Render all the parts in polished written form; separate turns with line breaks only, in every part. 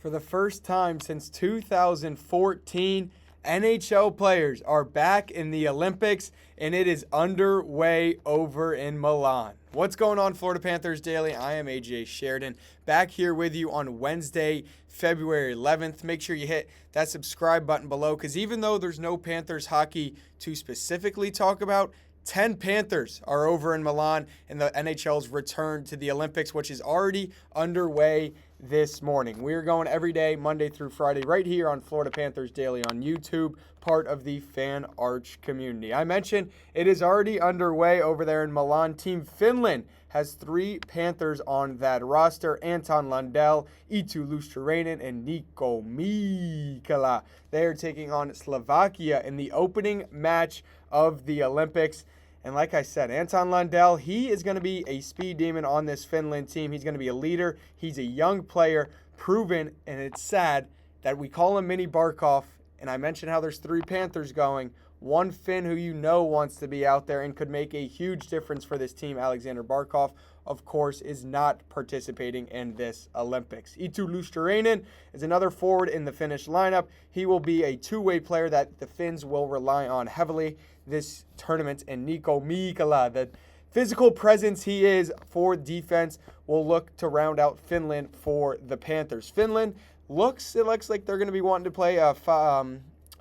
For the first time since 2014, NHL players are back in the Olympics, and it is underway over in Milan. What's going on, Florida Panthers Daily? I am Andrew Sheridan, back here with you on Wednesday, February 11th. Make sure you hit that subscribe button below, because even though there's no Panthers hockey to specifically talk about, 10 Panthers are over in Milan in the NHL's return to the Olympics, which is already underway this morning. We're going every day, Monday through Friday, right here on Florida Panthers Daily on YouTube, part of the Fan Arch community. I mentioned it is already underway over there in Milan. Team Finland has 3 Panthers on that roster: Anton Lundell, Eetu Luostarinen, and Niko Mikkola. They are taking on Slovakia in the opening match of the Olympics. And like I said, Anton Lundell, he is going to be a speed demon on this Finland team. He's going to be a leader. He's a young player, proven, and it's sad that we call him Mini Barkov. And I mentioned how there's 3 Panthers going. One Finn who you know wants to be out there and could make a huge difference for this team, Alexander Barkov, of course, is not participating in this Olympics. Eetu Luostarinen is another forward in the Finnish lineup. He will be a two-way player that the Finns will rely on heavily this tournament. And Niko Mikkola, the physical presence he is for defense, will look to round out Finland for the Panthers. Finland looks like they're going to be wanting to play a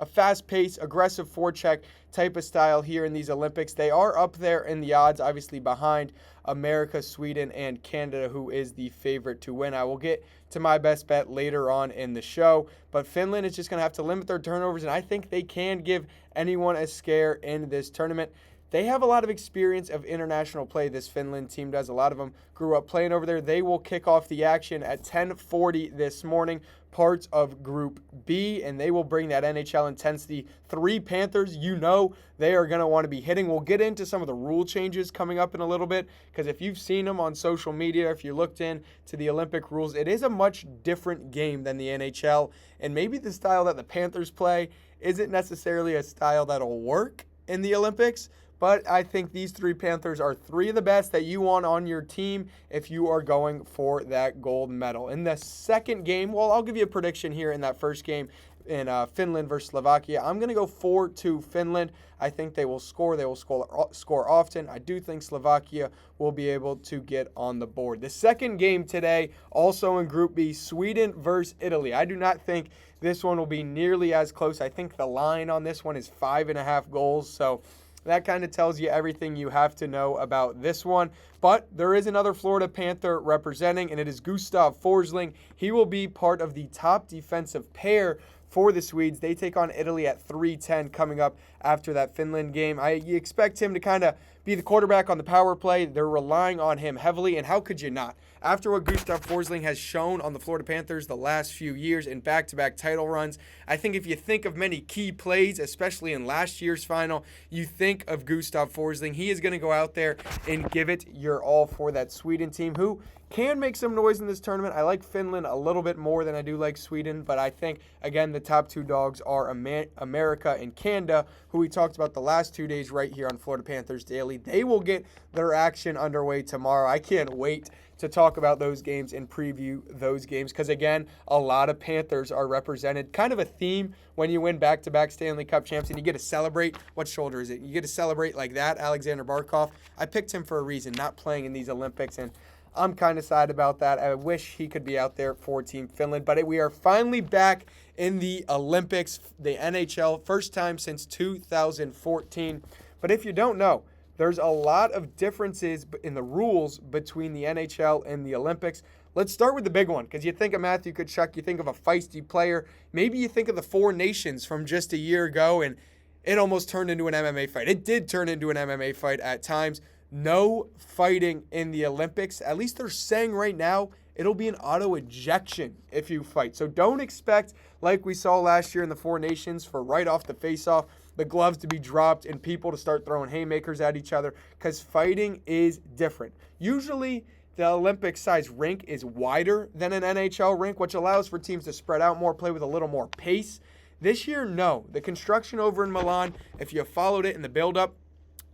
fast-paced, aggressive forecheck type of style here in these Olympics. They are up there in the odds, obviously behind America, Sweden, and Canada, who is the favorite to win. I will get to my best bet later on in the show, but Finland is just going to have to limit their turnovers, and I think they can give anyone a scare in this tournament. They have a lot of experience of international play, this Finland team does. A lot of them grew up playing over there. They will kick off the action at 10:40 this morning, parts of Group B, and they will bring that NHL intensity. 3 Panthers, you know they are going to want to be hitting. We'll get into some of the rule changes coming up in a little bit, because if you've seen them on social media, if you looked into the Olympic rules, it is a much different game than the NHL, and maybe the style that the Panthers play isn't necessarily a style that'll work in the Olympics. But I think these 3 Panthers are 3 of the best that you want on your team if you are going for that gold medal. In the second game, well, I'll give you a prediction here in that first game in Finland versus Slovakia. I'm going to go 4-2 Finland. I think they will score. They will score often. I do think Slovakia will be able to get on the board. The second game today, also in Group B, Sweden versus Italy. I do not think this one will be nearly as close. I think the line on this one is 5.5 goals. So that kind of tells you everything you have to know about this one. But there is another Florida Panther representing, and it is Gustav Forsling. He will be part of the top defensive pair for the Swedes. They take on Italy at 3:10 coming up after that Finland game. You expect him to kind of be the quarterback on the power play. They're relying on him heavily, and how could you not? After what Gustav Forsling has shown on the Florida Panthers the last few years in back-to-back title runs, I think if you think of many key plays, especially in last year's final, you think of Gustav Forsling. He is going to go out there and give it your all for that Sweden team, who can make some noise in this tournament. I like Finland a little bit more than I do like Sweden, but I think, again, the top 2 dogs are America and Canada, who we talked about the last 2 days right here on Florida Panthers Daily. They will get their action underway tomorrow. I can't wait to talk about those games and preview those games, because, again, a lot of Panthers are represented. Kind of a theme when you win back-to-back Stanley Cup champs and you get to celebrate. What shoulder is it? You get to celebrate like that, Alexander Barkov. I picked him for a reason, not playing in these Olympics, and I'm kind of sad about that. I wish he could be out there for Team Finland, but we are finally back in the Olympics, the NHL, first time since 2014. But if you don't know, there's a lot of differences in the rules between the NHL and the Olympics. Let's start with the big one, because you think of Matthew Tkachuk, you think of a feisty player. Maybe you think of the 4 nations from just a year ago, and it almost turned into an MMA fight. It did turn into an MMA fight at times. No fighting in the Olympics. At least they're saying right now it'll be an auto ejection if you fight. So don't expect, like we saw last year in the 4 nations, for right off the face-off, the gloves to be dropped and people to start throwing haymakers at each other, because fighting is different. Usually the Olympic-sized rink is wider than an NHL rink, which allows for teams to spread out more, play with a little more pace. This year, no. The construction over in Milan, if you followed it in the build-up,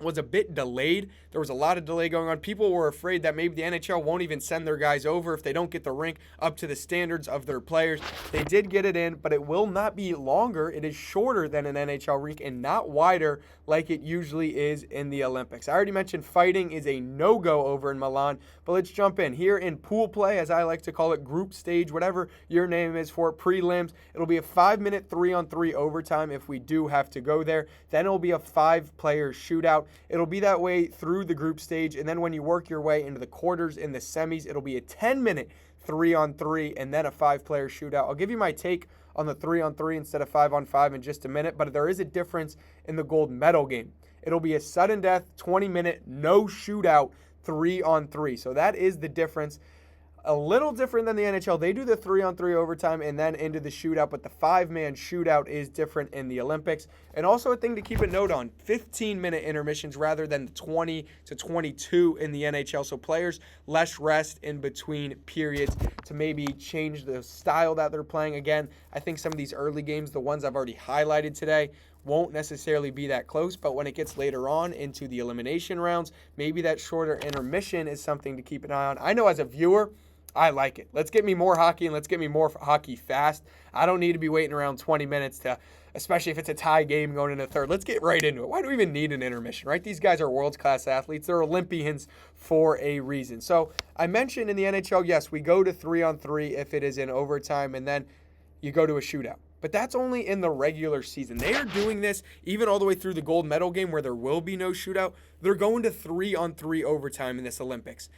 was a bit delayed. There was a lot of delay going on. People were afraid that maybe the NHL won't even send their guys over if they don't get the rink up to the standards of their players. They did get it in, but it will not be longer. It is shorter than an NHL rink and not wider like it usually is in the Olympics. I already mentioned fighting is a no-go over in Milan, but let's jump in. Here in pool play, as I like to call it, group stage, whatever your name is for it, prelims, it'll be a 5-minute 3-on-3 overtime if we do have to go there. Then it'll be a 5-player shootout. It'll be that way through the group stage, and then when you work your way into the quarters and the semis, it'll be a 10-minute 3-on-3 and then a 5-player shootout. I'll give you my take on the 3-on-3 instead of 5-on-5 in just a minute, but there is a difference in the gold medal game. It'll be a sudden death, 20-minute, no shootout, 3-on-3. So that is the difference. A little different than the NHL. They do the 3-on-3 overtime and then into the shootout, but the 5-man shootout is different in the Olympics. And also a thing to keep a note on, 15-minute intermissions rather than the 20 to 22 in the NHL. So players less rest in between periods to maybe change the style that they're playing. Again, I think some of these early games, the ones I've already highlighted today, won't necessarily be that close, but when it gets later on into the elimination rounds, maybe that shorter intermission is something to keep an eye on. I know as a viewer, I like it. Let's get me more hockey and let's get me more hockey fast. I don't need to be waiting around 20 minutes to, especially if it's a tie game going into third. Let's get right into it. Why do we even need an intermission, right? These guys are world-class athletes. They're Olympians for a reason. So I mentioned in the NHL, yes, we go to 3-on-3 if it is in overtime, and then you go to a shootout. But that's only in the regular season. They are doing this even all the way through the gold medal game where there will be no shootout. They're going to 3-on-3 overtime in this Olympics.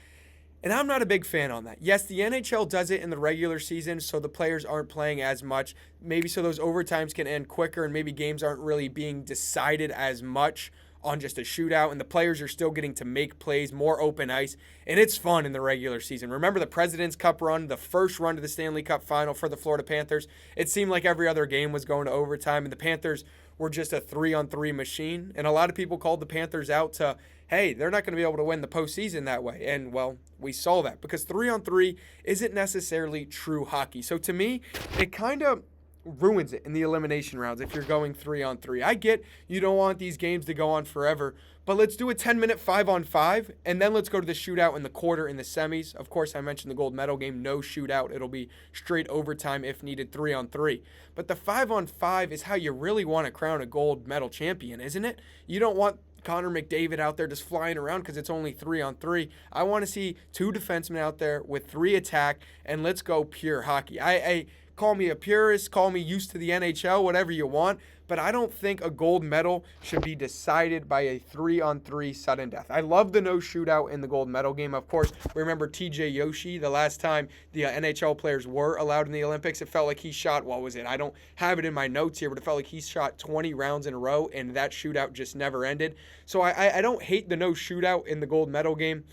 And I'm not a big fan on that. Yes, the NHL does it in the regular season, so the players aren't playing as much. Maybe so those overtimes can end quicker, and maybe games aren't really being decided as much on just a shootout, and the players are still getting to make plays, more open ice, and it's fun in the regular season. Remember the President's Cup run, the first run to the Stanley Cup final for the Florida Panthers? It seemed like every other game was going to overtime, and the Panthers were just a 3-on-3 machine, and a lot of people called the Panthers out to, hey, they're not going to be able to win the postseason that way. And, well, we saw that because 3-on-3 isn't necessarily true hockey. So, to me, it kind of ruins it in the elimination rounds if you're going 3-on-3. I get you don't want these games to go on forever, but let's do a 10-minute 5-on-5, and then let's go to the shootout in the quarter in the semis. Of course, I mentioned the gold medal game, no shootout. It'll be straight overtime if needed, 3-on-3. But the 5-on-5 is how you really want to crown a gold medal champion, isn't it? You don't want Connor McDavid out there just flying around because it's only 3-on-3. I want to see 2 defensemen out there with 3 attack, and let's go pure hockey. I call me a purist, call me used to the NHL, whatever you want, but I don't think a gold medal should be decided by a 3-on-3 sudden death. I love the no shootout in the gold medal game. Of course, remember TJ Yoshi, the last time the NHL players were allowed in the Olympics, it felt like he shot, what was it? I don't have it in my notes here, but it felt like he shot 20 rounds in a row, and that shootout just never ended. So I don't hate the no shootout in the gold medal game.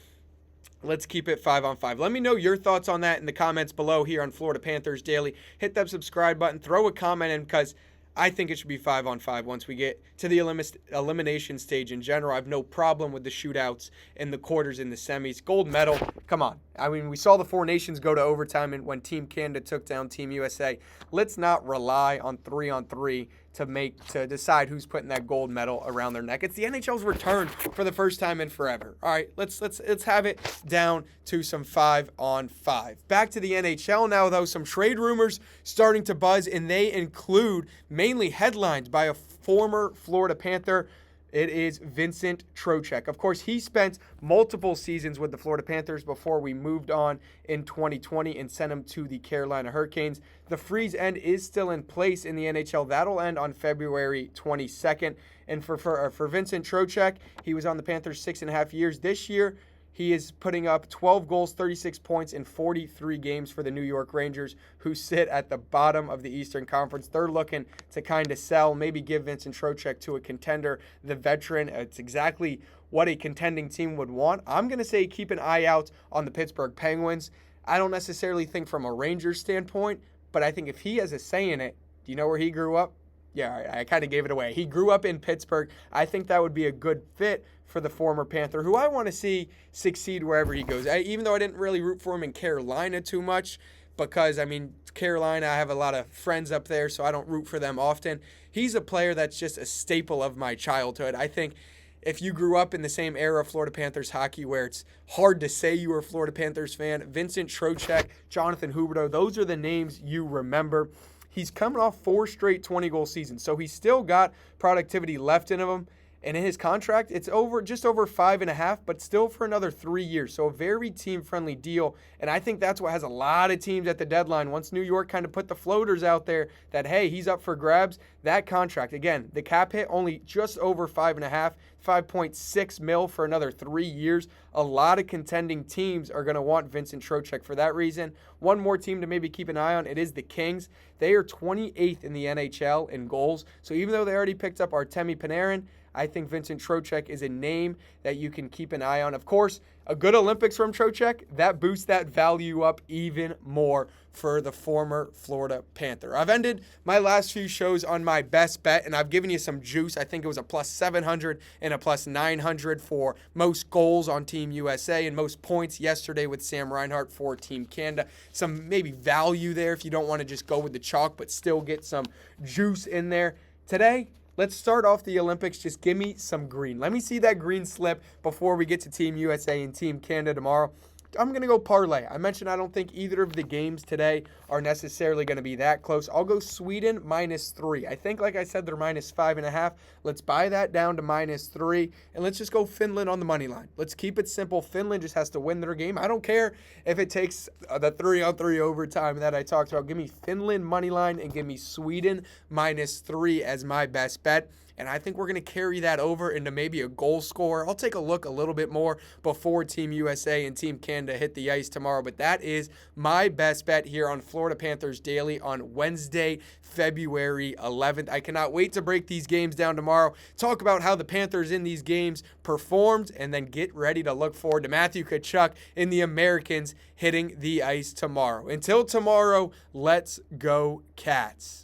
Let's keep it 5-on-5. Let me know your thoughts on that in the comments below here on Florida Panthers Daily. Hit that subscribe button. Throw a comment in because I think it should be 5-on-5 once we get to the elimination stage in general. I have no problem with the shootouts in the quarters and the semis. Gold medal, come on. I mean, we saw the 4 nations go to overtime when Team Canada took down Team USA. Let's not rely on 3-on-3 to decide who's putting that gold medal around their neck. It's the NHL's return for the first time in forever. All right, let's have it down to some 5-on-5. Back to the NHL now, though. Some trade rumors starting to buzz, and they include mainly headlines by a former Florida Panther. It is Vincent Trocheck. Of course, he spent multiple seasons with the Florida Panthers before we moved on in 2020 and sent him to the Carolina Hurricanes. The freeze end is still in place in the NHL. That'll end on February 22nd. And for Vincent Trocheck, he was on the Panthers 6.5 years. This year, he is putting up 12 goals, 36 points in 43 games for the New York Rangers, who sit at the bottom of the Eastern Conference. They're looking to kind of sell, maybe give Vincent Trocheck to a contender, the veteran. It's exactly what a contending team would want. I'm going to say keep an eye out on the Pittsburgh Penguins. I don't necessarily think from a Rangers standpoint, but I think if he has a say in it, do you know where he grew up? Yeah, I kind of gave it away. He grew up in Pittsburgh. I think that would be a good fit for the former Panther, who I want to see succeed wherever he goes. Even though I didn't really root for him in Carolina too much, because, I mean, Carolina, I have a lot of friends up there, so I don't root for them often. He's a player that's just a staple of my childhood. I think if you grew up in the same era of Florida Panthers hockey where it's hard to say you were a Florida Panthers fan, Vincent Trocheck, Jonathan Huberdeau, those are the names you remember. He's coming off 4 straight 20-goal seasons, so he's still got productivity left in him. And in his contract, it's just over 5.5, but still for another 3 years. So a very team-friendly deal. And I think that's what has a lot of teams at the deadline. Once New York kind of put the floaters out there that, hey, he's up for grabs, that contract, again, the cap hit only just over 5.5, 5.6 mil for another 3 years. A lot of contending teams are going to want Vincent Trocheck for that reason. One more team to maybe keep an eye on, it is the Kings. They are 28th in the NHL in goals. So even though they already picked up Artemi Panarin, I think Vincent Trocheck is a name that you can keep an eye on. Of course, a good Olympics from Trocheck, that boosts that value up even more for the former Florida Panther. I've ended my last few shows on my best bet, and I've given you some juice. I think it was a plus 700 and a plus 900 for most goals on Team USA and most points yesterday with Sam Reinhart for Team Canada. Some maybe value there if you don't want to just go with the chalk, but still get some juice in there. Today, let's start off the Olympics. Just give me some green. Let me see that green slip before we get to Team USA and Team Canada tomorrow. I'm going to go parlay. I mentioned I don't think either of the games today are necessarily going to be that close. I'll go Sweden -3. I think, like I said, they're -5.5. Let's buy that down to -3, and let's just go Finland on the money line. Let's keep it simple. Finland just has to win their game. I don't care if it takes the 3-on-3 overtime that I talked about. Give me Finland money line and give me Sweden -3 as my best bet. And I think we're going to carry that over into maybe a goal scorer. I'll take a look a little bit more before Team USA and Team Canada hit the ice tomorrow. But that is my best bet here on Florida Panthers Daily on Wednesday, February 11th. I cannot wait to break these games down tomorrow, talk about how the Panthers in these games performed, and then get ready to look forward to Matthew Tkachuk and the Americans hitting the ice tomorrow. Until tomorrow, let's go Cats.